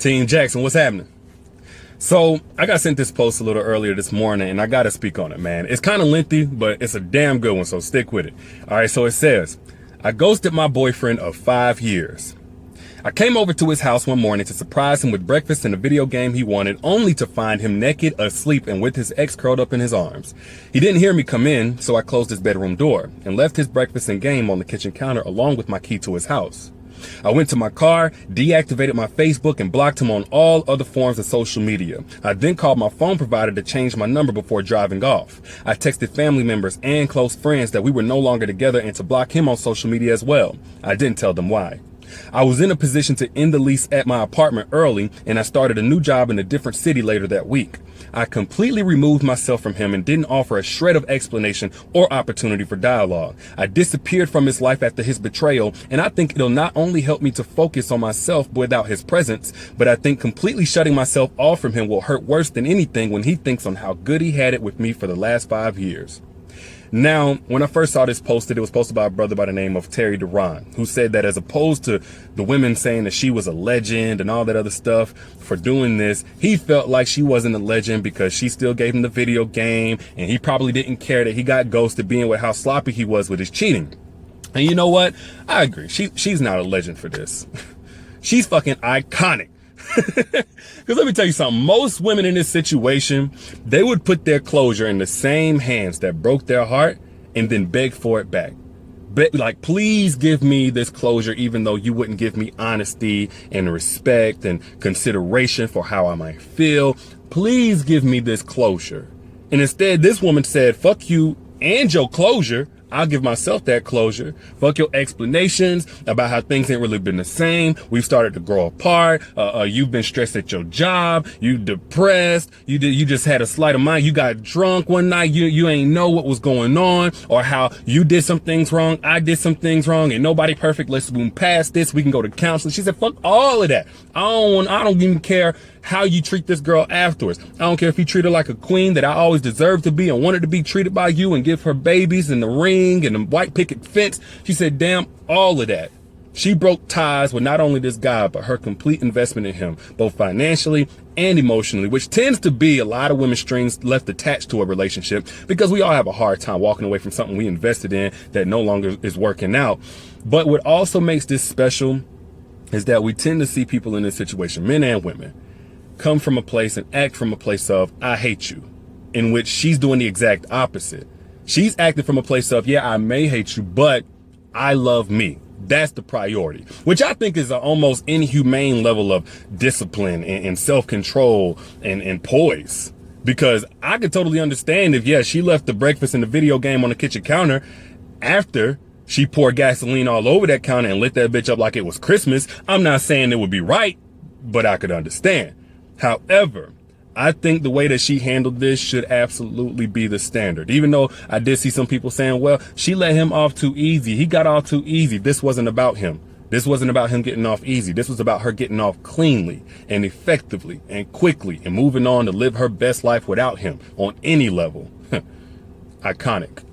Team Jaxn, what's happening? So I got sent this post a little earlier this morning and I got to speak on it, man. It's kind of lengthy, but it's a damn good one, so stick with it. All right, so it says, I ghosted my boyfriend of 5 years. I came over to his house one morning to surprise him with breakfast and a video game he wanted, only to find him naked, asleep, and with his ex curled up in his arms. He didn't hear me come in, so I closed his bedroom door and left his breakfast and game on the kitchen counter along with my key to his house. I went to my car, deactivated my Facebook, and blocked him on all other forms of social media. I then called my phone provider to change my number before driving off. I texted family members and close friends that we were no longer together and to block him on social media as well. I didn't tell them why. I was in a position to end the lease at my apartment early, and I started a new job in a different city later that week. I completely removed myself from him and didn't offer a shred of explanation or opportunity for dialogue. I disappeared from his life after his betrayal, and I think it'll not only help me to focus on myself without his presence, but I think completely shutting myself off from him will hurt worse than anything when he thinks on how good he had it with me for the last 5 years. Now, when I first saw this posted, it was posted by a brother by the name of Derrick, who said that as opposed to the women saying that she was a legend and all that other stuff for doing this, he felt like she wasn't a legend because she still gave him the video game, and he probably didn't care that he got ghosted, being with how sloppy he was with his cheating. And you know what? I agree. She's not a legend for this. She's fucking iconic. Because let me tell you something, most women in this situation, they would put their closure in the same hands that broke their heart and then beg for it back. Like, please give me this closure, even though you wouldn't give me honesty and respect and consideration for how I might feel. Please give me this closure. And instead, this woman said, fuck you and your closure. I'll give myself that closure. Fuck your explanations about how things ain't really been the same. We've started to grow apart. You've been stressed at your job. You depressed. You just had a sleight of mind. You got drunk one night. You ain't know what was going on, or how you did some things wrong. I did some things wrong, and nobody perfect. Let's move past this. We can go to counseling. She said, fuck all of that. I don't even care how you treat this girl afterwards. I don't care if you treat her like a queen that I always deserved to be and wanted to be treated by you and give her babies and the ring and the white picket fence. She said, damn, all of that. She broke ties with not only this guy, but her complete investment in him, both financially and emotionally, which tends to be a lot of women's strings left attached to a relationship, because we all have a hard time walking away from something we invested in that no longer is working out. But what also makes this special is that we tend to see people in this situation, men and women, come from a place and act from a place of, I hate you, in which she's doing the exact opposite. She's acting from a place of, yeah, I may hate you, but I love me. That's the priority, which I think is an almost inhumane level of discipline and self-control and poise. Because I could totally understand if, yeah, she left the breakfast and the video game on the kitchen counter after she poured gasoline all over that counter and lit that bitch up like it was Christmas. I'm not saying it would be right, but I could understand. However, I think the way that she handled this should absolutely be the standard. Even though I did see some people saying, well, she let him off too easy. He got off too easy. This wasn't about him. This wasn't about him getting off easy. This was about her getting off cleanly and effectively and quickly and moving on to live her best life without him on any level. Iconic.